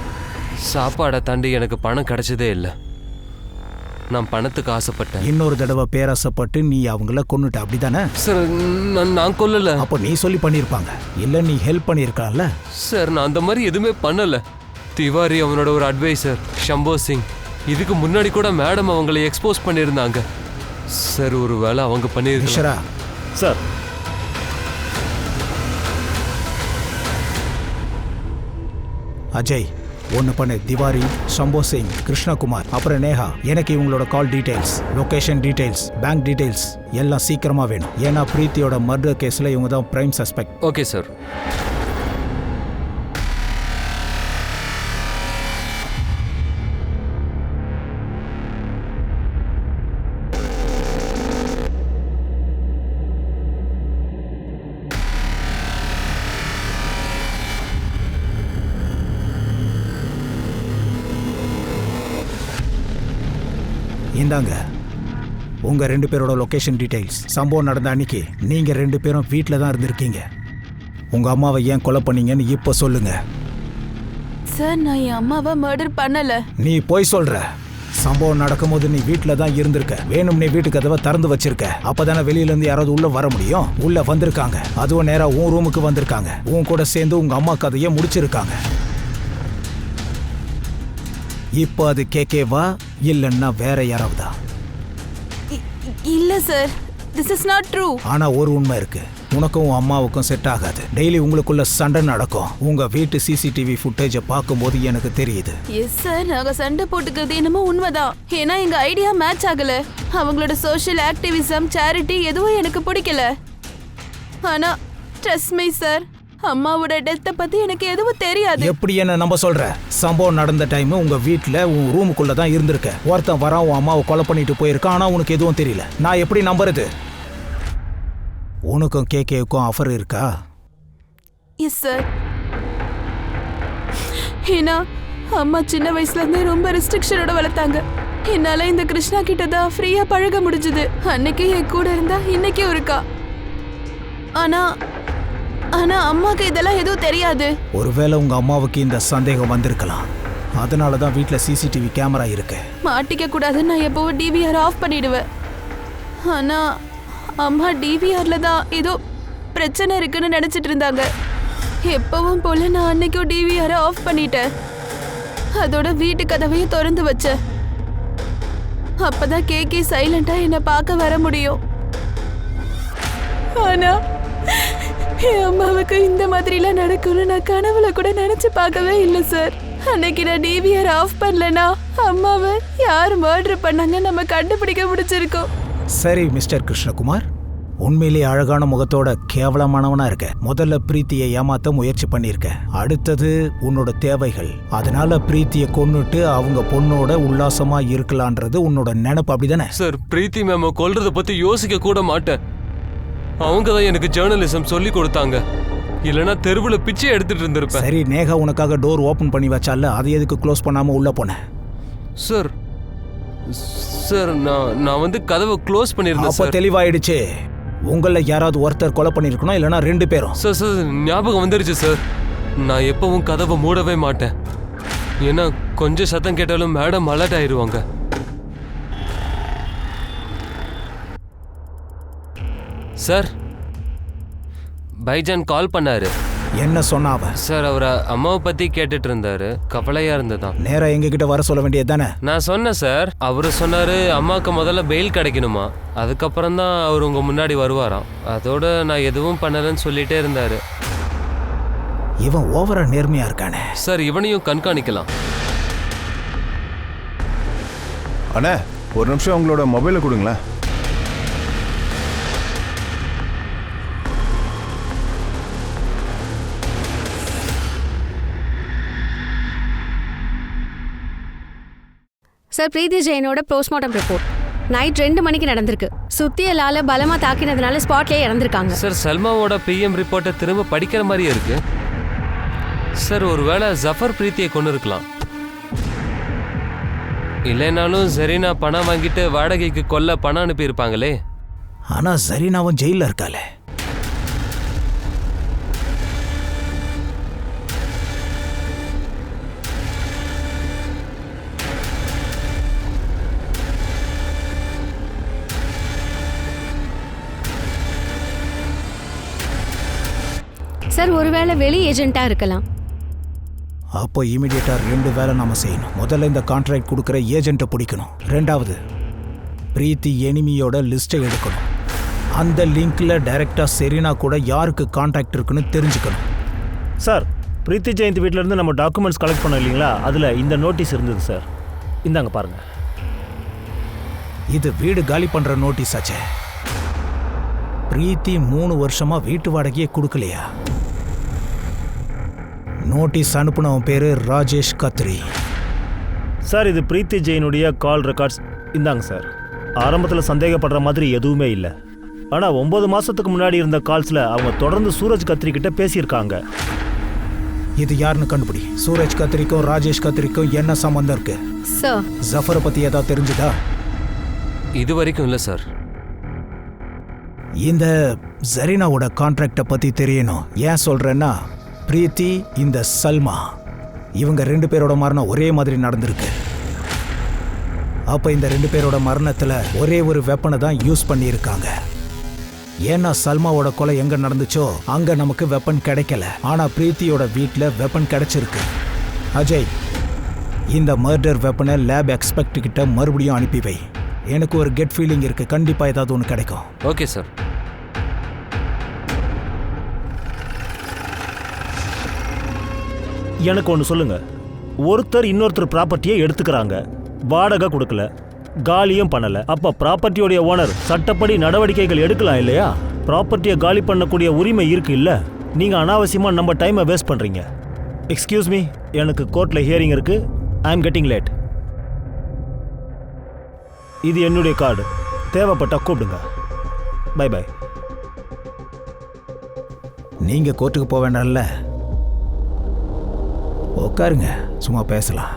சாப்பாடை தாண்டி எனக்கு பணம் கிடைச்சதே இல்லை. நான் பணத்துக்கு ஆசைப்பட்டேன். இன்னொரு தடவை பேராசைப்பட்டு நீ அவங்கள கொன்னுட்ட, அப்படிதானே? சார், நான் கொல்லல. அப்போ நீ சொல்லி பண்ணியிருப்பாங்க, இல்லை நீ ஹெல்ப் பண்ணியிருக்கலாம்ல? சார், நான் அந்த மாதிரி எதுவுமே பண்ணல. திவாரி அவனோட ஒரு அட்வைசர் ஷம்போ சிங். இதுக்கு முன்னாடி கூட மேடம் அவங்களை எக்ஸ்போஸ் பண்ணியிருந்தாங்க. சார், ஒரு வேளை அவங்க பண்ணியிருக்காங்க. சார், அஜய், ஒன்று பண்ணு. திவாரி, ஷம்போ சிங், கிருஷ்ணகுமார், அப்புறம் நேஹா, எனக்கு இவங்களோட call details, location details, bank details எல்லாம் சீக்கிரமா வேணும். ஏன்னா பிரீத்தியோட மர்டர் கேஸ்ல இவங்க தான் பிரைம் சஸ்பெக்ட். Okay sir. இந்தாங்க உங்க 2 பேரோட லொகேஷன் டீடைல்ஸ். சம்பவம் நடந்த அன்னைக்கு நீங்க 2 பேரும் வீட்டில் தான் இருந்திருக்கீங்க. உங்க அம்மாவை ஏன் கொலை பண்ணீங்கன்னு இப்போ சொல்லுங்க. சார், நான் என் அம்மாவை மர்டர் பண்ணல. நீ போய் சொல்ற. சம்பவம் நடக்கும்போது நீ வீட்டில் தான் இருந்திருக்க. வேணும், நீ வீட்டு கதவை திறந்து வச்சிருக்க. அப்பதானே வெளியில இருந்து யாராவது உள்ள வர முடியும். உள்ள வந்திருக்காங்க, அதுவும் நேரா உன் ரூமுக்கு வந்திருக்காங்க. உன் கூட சேர்ந்து உங்க அம்மா கதையை முடிச்சிருக்காங்க. இப்போ அது கேக்கேவா இல்லைன்னா வேற யாராவதா? இல்ல sir, this is not true. ஆனா ஒரு உண்மை இருக்கு, உனக்கும் உன் அம்மாவுக்கும் செட் ஆகாது. டெய்லி உங்களுக்குள்ள சண்டை நடக்கும். உங்க வீட்டு சிசிடிவி ஃபுட்டேஜை பார்க்கும்போது எனக்கு தெரியுது. எஸ் சார், நாங்க சண்டை போட்டுக்கிறது என்னமோ உண்மைதான். ஏன்னா எங்க ஐடியா மேட்ச் ஆகல. அவங்களோட சோஷியல் ஆக்டிவிசம், சேரிட்டி எதுவும் எனக்கு பிடிக்கல. ஆனா ட்ரஸ்ட் மீ சார், அம்மாவோட டெத்தை பத்தி எனக்கு எதுவும் தெரியாது. எப்படி என்ன நம்ப சொல்ற? சம்பவம் நடந்த டைம் உங்க வீட்டுல உன் ரூமுக்குள்ள தான் இருந்திருக்க. ஒருத்தன் வரான், உன் அம்மாவை கொலை பண்ணிட்டு போயிருக்கான். ஆனா உனக்கு எதுவும் தெரியல. நான் எப்படி நம்புறது? உனக்கும் கேக்கேவுக்கும் ஆஃபர் இருக்கா? Yes sir. ஏன்னா அம்மா சின்ன வயசுல இருந்தே ரொம்ப ரெஸ்ட்ரிக்ஷனோட வளர்த்தாங்க. என்னால இந்த கிருஷ்ணா கிட்ட தான் ஃப்ரீயா பழக முடிஞ்சது. அன்னைக்கு என் கூட இருந்தா இன்னைக்கும் இருக்கா. ஆனா ஆனா அம்மாக்கு இதெல்லாம் எதுவும் தெரியாது. ஒருவேளை உங்க அம்மாவுக்கு இந்த சந்தேகம் வந்திருக்கலாம். அதனாலதான் வீட்டுல சிசிடிவி கேமரா இருக்கு. மாட்டிக்க கூடாதுன்னு நான் எப்பவும் டிவிஆர் ஆஃப் பண்ணிடுவேன். ஆனா அம்மா டிவிஆர்ல தான் ஏதோ பிரச்சனை இருக்குன்னு நினைச்சிட்டு இருந்தாங்க. எப்பவும் போல நான் அன்னைக்கும் டிவிஆரை ஆஃப் பண்ணிட்டேன். அதோட வீட்டு கதவையும் திறந்து வச்சேன். அப்பதான் கேக்கே சைலண்டா என்னை பார்க்க வர முடியும். ஆனா என் அம்மாவுக்கு இந்த மாதிரிலாம் நடக்கும்னு நான் கனவுல கூட நினைச்சு பார்க்கவே இல்லை சார். அன்னைக்கு நான் டிவிஆர் ஆஃப் பண்ணலனா அம்மாவை யார் மர்டர் பண்ணாங்க நம்ம கண்டுபிடிக்க முடிச்சிருக்கோம். சரி மிஸ்டர் கிருஷ்ணகுமார், உண்மையிலேயே அழகான முகத்தோட கேவலமானவனா இருக்க. முதல்ல பிரீத்தியை ஏமாத்த முயற்சி பண்ணிருக்க. அடுத்தது உன்னோட தேவைகள். அதனால பிரீத்தியை கொன்னுட்டு அவங்க பொண்ணோட உல்லாசமா இருக்கலான்றது உன்னோட நினைப்பு, அப்படிதானே? சார், பிரீத்தி மேம கொல்றத பத்தி யோசிக்க கூட மாட்டேன். அவங்க தான் எனக்கு ஜேர்னலிசம் சொல்லி கொடுத்தாங்க. இல்லைன்னா தெருவுல பிச்சை எடுத்துட்டு இருந்திருப்பேன். சரி, நேகா உனக்காக டோர் ஓபன் பண்ணி வச்சால, அதை எதுக்கு க்ளோஸ் பண்ணாம உள்ள போன? சார் சார் நான் வந்து கதவை க்ளோஸ் பண்ணிருந்தேன் அப்ப சார். தெளிவாயிடுச்சு. உங்கள யாராவது ஒருத்தர் கொலை பண்ணிருக்கணும், இல்லனா 2 பேரும். சார் சார் ஞாபகம் வந்துருச்சு சார். நான் எப்பவும் கதவை மூடவே மாட்டேன். ஏன்னா கொஞ்சம் சத்தம் கேட்டாலும் மேடம் அலர்ட் ஆயிடுவாங்க. சார், பைஜான் கால் பண்ணாரு. என்ன சொன்னாவ? சார், அவரை அம்மாவை பத்தி கேட்டுட்டு இருந்தாரு. கவலையா இருந்ததான். நேரா எங்க கிட்ட வர சொல்ல வேண்டியதுதானே? நான் சொன்னேன் சார். அவரு சொன்னாரு அம்மாவுக்கு முதல்ல பெயில் கிடைக்கணுமா, அதுக்கப்புறம் தான் அவர் உங்க முன்னாடி வருவாராம். அதோட நான் எதுவும் பண்ணலன்னு சொல்லிட்டே இருந்தாரு. இவன் ஓவரா நேர்மையா இருக்கானே. சார், இவனையும் கண்காணிக்கலாம். அண்ணே, ஒரு நிமிஷம் உங்களோட மொபைலை கொடுங்களேன். சார், பிரீத்தி ஜெயினோட போஸ்ட்மார்ட்டம் ரிப்போர்ட் நைட் 2 மணிக்கு நடந்திருக்கு. சுத்தியலால பலமா தாக்கினதுனால ஸ்பாட்லயே இறந்திருக்காங்க. சார், சல்மாவோட பிஎம் ரிப்போர்ட்டை திரும்ப படிக்கிற மாதிரியே இருக்கு. சார், ஒருவேளை ஜஃபர் பிரீத்தியை கொண்டு இருக்கலாம். இல்லைனாலும் ஜரீனா பணம் வாங்கிட்டு வாடகைக்கு கொல்ல பணம் அனுப்பியிருப்பாங்களே. ஆனா ஜரீனாவும் ஜெயில இருக்காளே. சார், ஒருவேளை வெளி ஏஜென்ட்டா இருக்கலாம். அப்போ இமிடியேட்டா 2 வேலை நாம செய்யணும். முதல்ல இந்த கான்ட்ராக்ட் கொடுக்குற ஏஜென்ட்டை பிடிக்கணும். 2வது, பிரீத்தி எனிமியோட லிஸ்ட்டை எடுக்கணும். அந்த லிங்க்ல டைரக்டா செரீனா கூட யாருக்கு கான்டாக்ட் இருக்குன்னு தெரிஞ்சுக்கணும். சார், பிரீத்தி ஜெயந்த் வீட்டில இருந்து நம்ம டாக்குமெண்ட்ஸ் கலெக்ட் பண்ணோம் இல்லைங்களா, அதில் இந்த நோட்டீஸ் இருந்தது சார். இந்தாங்க பாருங்க. இது வீடு காலி பண்ற நோட்டீஸ் ஆச்சே. பிரீத்தி 3 வருஷமா வீட்டு வாடகையே கொடுக்கலையா? நோட்டீஸ் அனுப்புனவன் பேரு ராஜேஷ் கத்ரி. சார், இது பிரீத்தி ஜெயினுடைய கால் ரெக்கார்ட்ஸ். இந்தாங்க சார். ஆரம்பத்தில் சந்தேகப்படுற மாதிரி எதுவுமே இல்லை. ஆனால் 9 மாதத்துக்கு முன்னாடி இருந்த கால்ஸில் அவங்க தொடர்ந்து சூரஜ் கத்ரி கிட்ட பேசியிருக்காங்க. இது யாருன்னு கண்டுபிடி. சூரஜ் கத்ரிக்கும் ராஜேஷ் கத்ரிக்கும் என்ன சம்பந்தம் இருக்கு? சார், ஜஃபரை பத்தி ஏதாவது தெரிஞ்சுதா? இது வரைக்கும் இல்லை சார். இந்த ஜரீனாவோட கான்ட்ராக்டை பத்தி தெரியணும். ஏன் சொல்றேன்னா, பிரீத்தி, இந்த சல்மா, இவங்க 2 பேரோட மரணம் ஒரே மாதிரி நடந்திருக்கு. அப்ப இந்த 2 பேரோட மரணத்துல ஒரே ஒரு வெப்பனை தான் யூஸ் பண்ணியிருக்காங்க. ஏன்னா சல்மாவோட கொலை எங்க நடந்துச்சோ அங்க நமக்கு வெப்பன் கிடைக்கல. ஆனா பிரீத்தியோட வீட்டுல வெப்பன் கிடைச்சிருக்கு. அஜய், இந்த மர்டர் வெப்பனை லேப் எக்ஸ்பெக்ட் கிட்ட மறுபடியும் அனுப்பி வை. எனக்கு ஒரு கெட் ஃபீலிங் இருக்கு, கண்டிப்பா ஏதாவது ஒன்று கிடைக்கும். Okay sir. எனக்கு ஒன்று சொல்லுங்க. ஒருத்தர் இன்னொருத்தர் ப்ராப்பர்ட்டியை எடுத்துக்கிறாங்க, வாடகை கொடுக்கல, காலியும் பண்ணல. அப்ப ப்ராப்பர்ட்டியோடைய ஓனர் சட்டப்படி நடவடிக்கைகள் எடுக்கலாம் இல்லையா? ப்ராப்பர்ட்டியை காலி பண்ணக்கூடிய உரிமை இருக்கு இல்ல? நீங்க அனாவசியமா நம்ம டைமை வேஸ்ட் பண்றீங்க. எக்ஸ்கியூஸ் மீ, எனக்கு கோர்ட்ல ஹியரிங் இருக்கு. I am getting late. இது என்னுடைய கார்டு, தேவைப்பட்டா கூப்பிடுங்க. Bye bye. நீங்க கோர்ட்டுக்கு போக வேண்டாம்ல, உட்காருங்க, சும்மா பேசலாம்.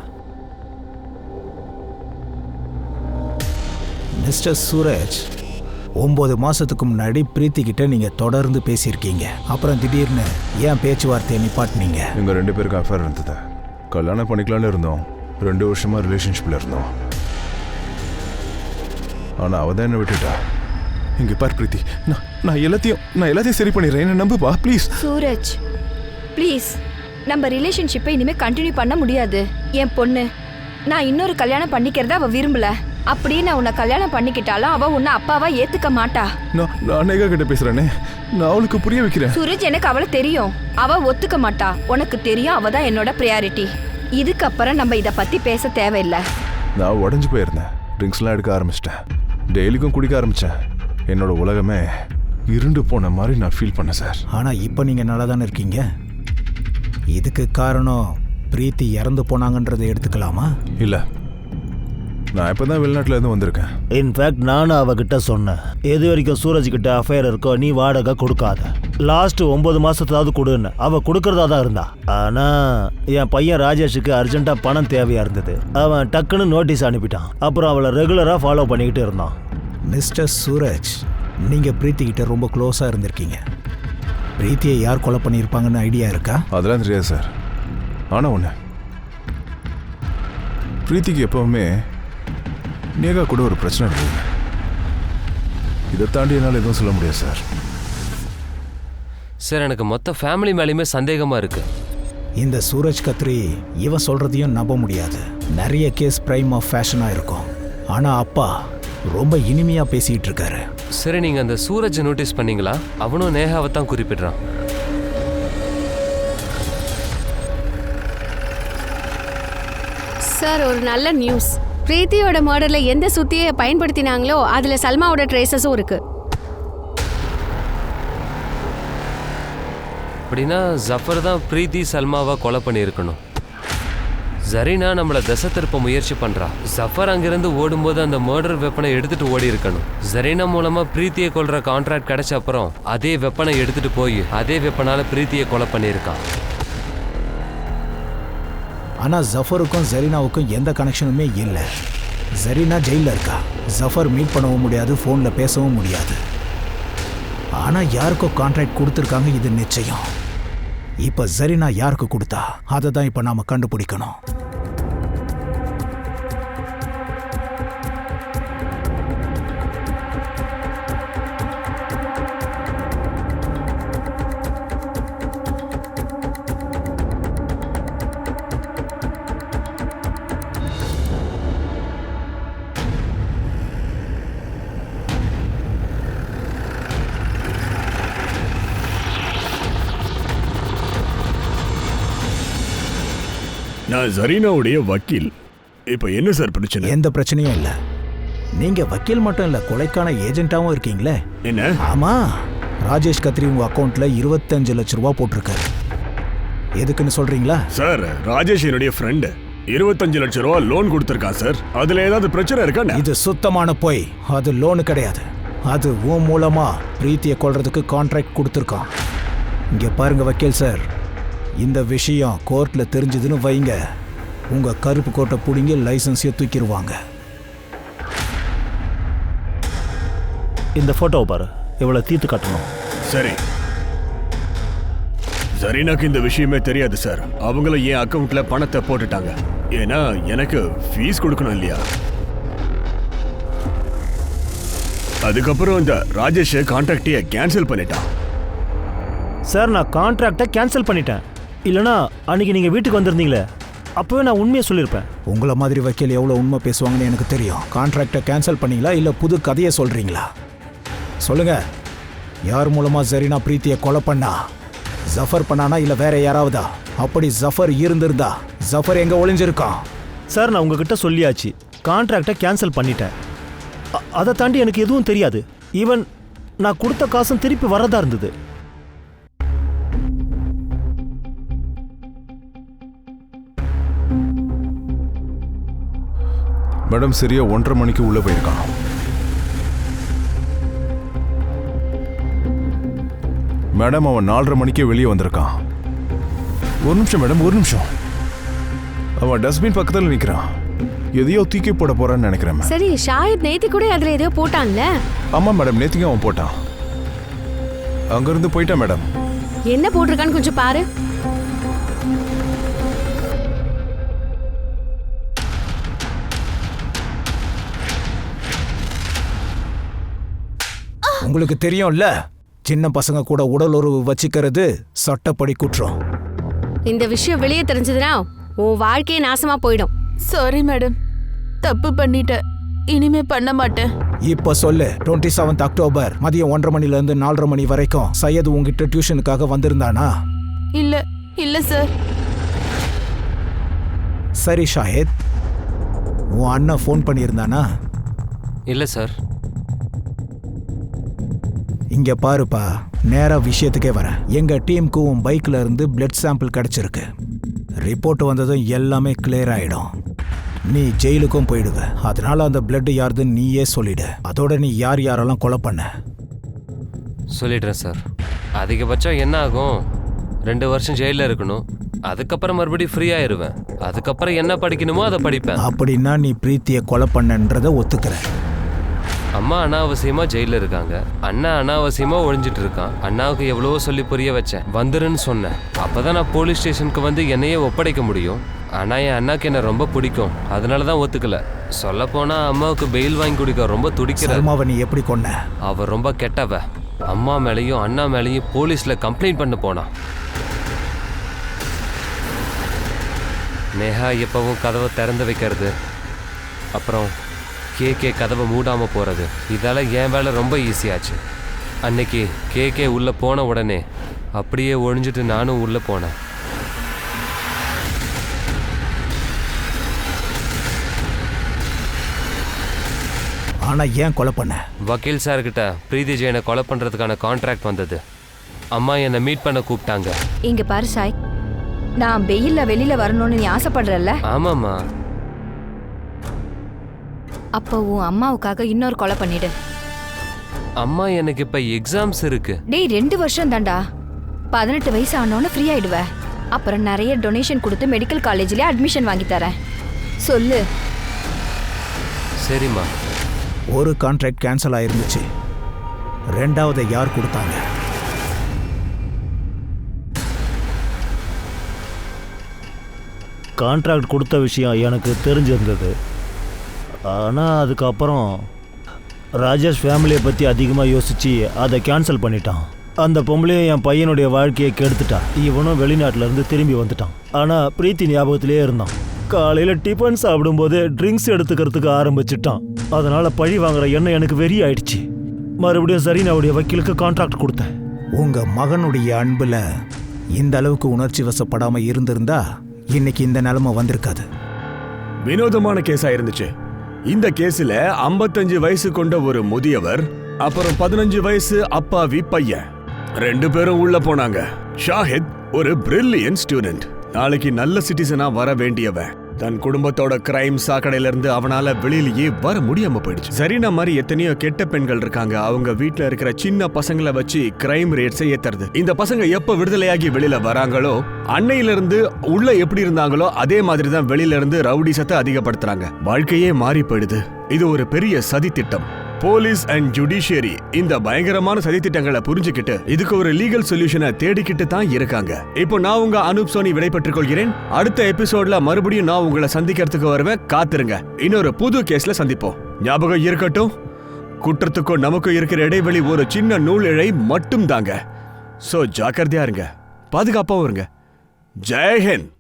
மிஸ்டர் சூரஜ், 9 மாசத்துக்கு முன்னாடி பிரீத்தி கிட்ட நீங்க தொடர்ந்து பேசியிருக்கீங்க. அப்புறம் திடீர்னு ஏன் பேச்சுவார்த்தையை நிப்பாட்டினீங்க? எங்க 2 பேருக்கு அஃபேர் இருந்தது. கல்யாணம் பண்ணிக்கலான்னு இருந்தோம். 2 வருஷமா ரிலேஷன்ஷிப்ல இருந்தோம். ஆனா அவ தான் என்ன விட்டுட்டா. இங்க பார் பிரீத்தி, நான் எல்லாத்தையும் சரி பண்ணிடுறேன், என்ன நம்புப்பா ப்ளீஸ். சூரஜ் ப்ளீஸ், நம்ம ரிலேஷன்ஷிப்பை இனிமே கண்டினியூ பண்ண முடியாது. என் பொண்ணு, நான் இன்னொரு கல்யாணம் பண்ணிக்கிறத அவ விரும்பல. அப்படியே நான் உன்னை கல்யாணம் பண்ணிக்கிட்டாலும் அவ உன்னை அப்பாவா ஏத்துக்க மாட்டா. நான் நேகா கிட்ட பேசுறேனே, நான் அவளுக்கு புரிய வைக்கிறேன். சூரஜ், எனக்கு அவளை தெரியும், அவ ஒத்துக்க மாட்டா. உனக்கு தெரியும், அவ தான் என்னோட ப்ரையாரிட்டி. இதுக்கப்புறம் நம்ம இதை பத்தி பேச தேவையில்லை. நான் உடஞ்சு போயிருந்தேன். ட்ரிங்க்ஸ்லாம் எடுக்க ஆரம்பிச்சிட்டேன். டெய்லிக்கும் குடிக்க ஆரம்பிச்சேன். என்னோட உலகமே இருண்டு போன மாதிரி நான் ஃபீல் பண்ணேன் சார். ஆனா இப்போ நீங்க நல்லா தானே இருக்கீங்க. இதுக்கு காரணம் பிரீத்தி இறந்து போனாங்கன்றதை எடுத்துக்கலாமா? இல்லை, நான் இப்போ தான் வெளிநாட்டில் இருந்து வந்திருக்கேன். இன்ஃபேக்ட் நானும் அவகிட்ட சொன்னேன், எது வரைக்கும் சூரஜ் கிட்ட அஃபேர் இருக்கோ நீ வாடகை கொடுக்காத, லாஸ்ட் 9 மாசத்தாவது கொடுன்னு. அவ கொடுக்கறதா தான் இருந்தா. ஆனா என் பையன் ராஜேஷுக்கு அர்ஜென்ட்டா பணம் தேவையா இருந்தது. அவன் டக்குன்னு நோட்டீஸ் அனுப்பிட்டான். அப்புறம் அவளை ரெகுலரா ஃபாலோ பண்ணிக்கிட்டு இருந்தான். மிஸ்டர் சூரஜ், நீங்க பிரீத்தி கிட்ட ரொம்ப க்ளோஸா இருந்திருக்கீங்க. பிரீத்தியை யார் கொலை பண்ணியிருப்பாங்கன்னு ஐடியா இருக்கா? அதெல்லாம் தெரியாது சார். ஆனால் ஒன்று, பிரீத்திக்கு எப்பவுமே நேகா கூட ஒரு பிரச்சனை இருக்குங்க. இதை தாண்டி என்னால் எதுவும் சொல்ல முடியாது சார். சார், எனக்கு மொத்த ஃபேமிலி மேலேயுமே சந்தேகமாக இருக்கு. இந்த சூரஜ் கத்ரி இவன் சொல்றதையும் நம்ப முடியாது. நிறைய கேஸ் பிரைம் ஆஃப் ஃபேஷனா இருக்கும். ஆனா அப்பா ரொம்ப இனிமையா பேசிட்டு இருக்காரு. சரி, நீங்கள் அந்த சூரஜை நோட்டீஸ் பண்ணீங்களா? அவனும் நேகாவை தான் குறிப்பிடுறான். சார், ஒரு நல்ல நியூஸ். பிரீத்தியோட மர்டர்ல எந்த சுத்தியை பயன்படுத்தினாங்களோ அதுல சல்மாவோட ட்ரேசஸும் இருக்கு. அப்படின்னா ஜஃபர் தான் பிரீத்தி சல்மாவை கொலை பண்ணியிருக்கணும். ஜரீனா நம்மளை திசை திருப்ப முயற்சி பண்றா. ஜஃபர் அங்கிருந்து ஓடும்போது அந்த மர்டர் வெப்பனை எடுத்துட்டு ஓடி இருக்கணும். ஜரீனா மூலமா பிரீத்தியை கொல்ற கான்ட்ராக்ட் கிடைச்ச அப்புறம் அதே வெப்பனை எடுத்துட்டு போய் அதே வெப்பனால பிரீத்தியை கொலை பண்ணியிருக்கான். ஆனா ஜஃபருக்கும் ஜரீனாவுக்கும் எந்த கனெக்ஷனுமே இல்லை. ஜரீனா ஜெயிலில் இருக்கா. ஜஃபர் மீட் பண்ணவும் முடியாது, ஃபோனில் பேசவும் முடியாது. ஆனா யாருக்கோ கான்ட்ராக்ட் கொடுத்துருக்காங்க, இது நிச்சயம். இப்ப ஜரீனா யாருக்கு கொடுத்தா அதை தான் இப்ப நாம கண்டுபிடிக்கணும். நான் ஜரீனாவுடைய வக்கீல். இப்ப என்ன சார் பிரச்சனை? எந்த பிரச்சனையும் இல்ல. நீங்க வக்கீல் மட்டும் இல்ல, கொலைக்கான ஏஜென்ட்டாவும் இருக்கீங்களே. என்ன? ஆமா, ராஜேஷ் கத்ரி உங்க அக்கௌண்ட்ல 25 லட்சம் ரூபாய் போட்டிருக்காரு. எதுக்குன்னு சொல்றீங்களா? சார், ராஜேஷ் என்னுடைய ஃப்ரெண்டு. 25 லட்சம் ரூபாய் லோன் கொடுத்திருக்கான் சார். அதுல ஏதாவது பிரச்சனை இருக்கா? இது சுத்தமான பொய். அது லோனு கிடையாது. அது உன் மூலமா பிரீத்தியை கொல்றதுக்கு கான்ட்ராக்ட் கொடுத்துருக்கான். இங்க பாருங்க வக்கீல் சார், இந்த விஷயம் கோர்ட்ல தெரிஞ்சதுன்னு வைங்க, உங்க கருப்பு கோட்டை பிடிங்கி லைசன்ஸையே தூக்கிடுவாங்க. இந்த போட்டோவை பாரு, இவ்வளவு தீர்த்து கட்டணும். சரி, ஜரீனாக்கு இந்த விஷயமே தெரியாது சார். அவங்கள என் அக்கவுண்ட்ல பணத்தை போட்டுட்டாங்க. ஏன்னா எனக்கு ஃபீஸ் கொடுக்கணும் இல்லையா. அதுக்கப்புறம் இந்த ராஜேஷ் கான்ட்ராக்டையே கேன்சல் பண்ணிட்டான். சார், நான் கான்ட்ராக்டை கேன்சல் பண்ணிட்டேன். இல்லைனா அன்னைக்கு நீங்கள் வீட்டுக்கு வந்திருந்தீங்களே, அப்போவே நான் உண்மையை சொல்லியிருப்பேன். உங்களை மாதிரி வக்கீல் எவ்வளோ உண்மை பேசுவாங்கன்னு எனக்கு தெரியும். கான்ட்ராக்டை கேன்சல் பண்ணீங்களா இல்லை புது கதையை சொல்கிறீங்களா? சொல்லுங்க, யார் மூலமாக ஜரீனா பிரீத்தியை கொலை பண்ணா? ஜஃபர் பண்ணானா இல்லை வேற யாராவதா? அப்படி ஜஃபர் இருந்திருந்தா ஜஃபர் எங்கே ஒளிஞ்சிருக்கான்? சார், நான் உங்ககிட்ட சொல்லியாச்சு, கான்ட்ராக்டை கேன்சல் பண்ணிட்டேன். அதை தாண்டி எனக்கு எதுவும் தெரியாது. ஈவன் நான் கொடுத்த காசும் திருப்பி வரதா இருந்தது. மேடம் சரியா 1:30 மணிக்கு உள்ள போயிருக்கான். மேடம் அவன் 4:30 மணிக்கே வெளியே வந்திருக்கான். ஒரு நிமிஷம் மேடம், ஒரு நிமிஷம். அவன் டஸ்ட்பின் பக்கத்தில் நிற்கிறான். எதையோ தூக்கி போட போறான்னு நினைக்கிறேன். சரி, ஷாயத் நேத்தி கூட அதுல எதையோ போட்டான்ல? ஆமா மேடம், நேத்திக்கு அவன் போட்டான். அங்கிருந்து போயிட்டான் மேடம். என்ன போட்டிருக்கான்னு கொஞ்சம் பாரு. உங்களுக்கு தெரியும்ல, சின்ன பசங்க கூட உடல் உறவு வச்சுக்கிறது சட்டப்படி குற்றம். இந்த விஷயம் வெளியே தெரிஞ்சதுன்னா உன் வாழ்க்கையே நாசமா போயிடும். சாரி மேடம், தப்பு பண்ணிட்டேன். இனிமே பண்ண மாட்டேன். இப்ப சொல்லு, 27 அக்டோபர் மதியம் 1:30 மணில இருந்து 4:30 மணி வரைக்கும் சையது உங்ககிட்ட டியூஷனுக்காக வந்திருந்தானா? இல்ல இல்ல சார். சரி ஷாஹித், உன் அண்ணன் ஃபோன் பண்ணியிருந்தானா? இல்லை சார். இங்க பாருப்பா, நேரா விஷயத்துக்கே வரேன். எங்க டீமுக்கு உன் பைக்ல இருந்து பிளட் சாம்பிள் கிடைச்சிருக்கு. ரிப்போர்ட் வந்ததும் எல்லாமே கிளியர் ஆயிடும். நீ ஜெயிலுக்கும் போயிடுவ. அதனால அந்த பிளட் யாருதுன்னு நீயே சொல்லிடு. அதோட நீ யார் யாரெல்லாம் கொலை பண்ண சொல்லிடுறேன் சார். அதிகபட்சம் என்ன ஆகும், 2 வருஷம் ஜெயிலில் இருக்கணும். அதுக்கப்புறம் மறுபடியும் ஃப்ரீ ஆயிடுவேன். அதுக்கப்புறம் என்ன படிக்கணுமோ அதை படிப்பேன். அப்படின்னா நீ பிரீத்தியை கொலை பண்ணன்றதை ஒத்துக்கிற. அம்மா அனாவசியமாக ஜெயிலில் இருக்காங்க. அண்ணா அனாவசியமாக ஒழிஞ்சிட்டு இருக்கான். அண்ணாவுக்கு எவ்வளவோ சொல்லி புரிய வச்சேன், வந்துருன்னு சொன்னேன். அப்போ தான் நான் போலீஸ் ஸ்டேஷனுக்கு வந்து என்னையே ஒப்படைக்க முடியும். ஆனால் என் அண்ணாக்கு என்னை ரொம்ப பிடிக்கும், அதனால தான் ஒத்துக்கல. சொல்லப்போனால் அம்மாவுக்கு பெயில் வாங்கி கொடுக்க ரொம்ப துடிக்கிற. அம்மாவை நீ எப்படி கொன்ன? அவ ரொம்ப கெட்டவ. அம்மா மேலேயும் அண்ணா மேலேயும் போலீஸில் கம்ப்ளைண்ட் பண்ண போனான். நேஹா எப்பவும் கதவை திறந்து வைக்கிறது, அப்புறம் கேகே கதவை மூடாமல் போகிறது. இதால் என் வேலை ரொம்ப ஈஸியாச்சு. அன்னைக்கு கேகே உள்ளே போன உடனே அப்படியே ஒழிஞ்சிட்டு நானும் உள்ளே போனேன். ஆனா ஏன் கொலை பண்ண? வக்கீல் சார்கிட்ட பிரீத்தி ஜெயனை கொலை பண்ணுறதுக்கான கான்ட்ராக்ட் வந்தது. அம்மா என்னை மீட் பண்ண கூப்பிட்டாங்க. இங்க பாரு சாய், நான் வெயில்ல வெளியில வரணும்னு நீ ஆசைப்படுறல்ல? ஆமாம்மா. அப்போ உன் அம்மாவுக்காக இன்னொரு கொலை பண்ணிடு. அம்மா எனக்கு இப்போ எக்ஸாம்ஸ் இருக்கு. டேய் 2 வருஷம் தான்டா. 18 வயசு ஆனோன்னு ஃப்ரீ ஆயிடுவ. அப்புறம் நிறைய டொனேஷன் கொடுத்து மெடிக்கல் காலேஜ்லயே அட்மிஷன் வாங்கி தரேன். சொல்லு. சரிம்மா. ஒரு கான்ட்ராக்ட் கேன்சல் ஆயிருந்துச்சு. 2வது யார் கொடுத்தாங்க? கான்ட்ராக்ட் கொடுத்த விஷயம் எனக்கு தெரிஞ்சிருந்தது. ஆனால் அதுக்கப்புறம் ராஜேஷ் ஃபேமிலியை பற்றி அதிகமாக யோசித்து அதை கேன்சல் பண்ணிட்டான். அந்த பொம்பளையும் என் பையனுடைய வாழ்க்கையை கெடுத்துட்டான். இவனும் வெளிநாட்டிலேருந்து திரும்பி வந்துட்டான். ஆனால் பிரீத்தி ஞாபகத்திலே இருந்தான். காலையில் டிஃபன் சாப்பிடும்போது ட்ரிங்க்ஸ் எடுத்துக்கிறதுக்கு ஆரம்பிச்சிட்டான். அதனால் பழி வாங்குற எண்ணம் எனக்கு வெறி ஆயிடுச்சு. மறுபடியும் சரீனாவுடைய வக்கீலுக்கு கான்ட்ராக்ட் கொடுத்தேன். உங்க மகனுடைய அன்புல இந்த அளவுக்கு உணர்ச்சி வசப்படாம இருந்திருந்தா இன்னைக்கு இந்த நிலைமை வந்திருக்காது. வினோதமான கேஸா இருந்துச்சு. இந்த கேஸ்ல 55 வயசு கொண்ட ஒரு முதியவர், அப்புறம் 15 வயசு அப்பாவி பையன், 2 பேரும் உள்ள போனாங்க. ஷாஹித் ஒரு பிரில்லியன்ட் ஸ்டூடெண்ட், நாளைக்கு நல்ல சிட்டிசனா வர வேண்டியவன். தன் குடும்பத்தோட கிரைம் சாக்கடையில இருந்து அவனால வெளியிலேயே வர முடியாம போயிடுச்சு. சரீனா மாதிரி எத்தனையோ கெட்ட பெண்கள் இருக்காங்க. அவங்க வீட்டுல இருக்கிற சின்ன பசங்களை வச்சு கிரைம் ரேட்ஸை ஏத்துறது. இந்த பசங்க எப்ப விடுதலையாகி வெளியில வராங்களோ, அன்னையில இருந்து உள்ள எப்படி இருந்தாங்களோ அதே மாதிரி தான் வெளியில இருந்து ரவுடிசத்தை அதிகப்படுத்துறாங்க. வாழ்க்கையே மாறி போயிடுது. இது ஒரு பெரிய சதி திட்டம். போலீஸ் அண்ட் ஜுடிஷியரி இந்த பயங்கரமான சதித்திட்டங்களை புரிஞ்சுக்கிட்டு இதுக்கு ஒரு லீகல் சொல்யூஷனை தேடிக்கிட்டு தான் இருக்காங்க. இப்போ நான் உங்க அனூப் சோனி விடைபெற்றுக் கொள்கிறேன். அடுத்த எபிசோட்ல மறுபடியும் நான் உங்களை சந்திக்கிறதுக்கு வருவேன். காத்துருங்க. இன்னொரு புது கேஸ்ல சந்திப்போம். ஞாபகம் இருக்கட்டும், குற்றத்துக்கும் நமக்கும் இருக்கிற இடைவெளி ஒரு சின்ன நூல் இழை மட்டும் தாங்க. சோ ஜாக்கிரதையா இருங்க, பாதுகாப்பாவும் இருங்க. ஜெய் ஹிந்த்.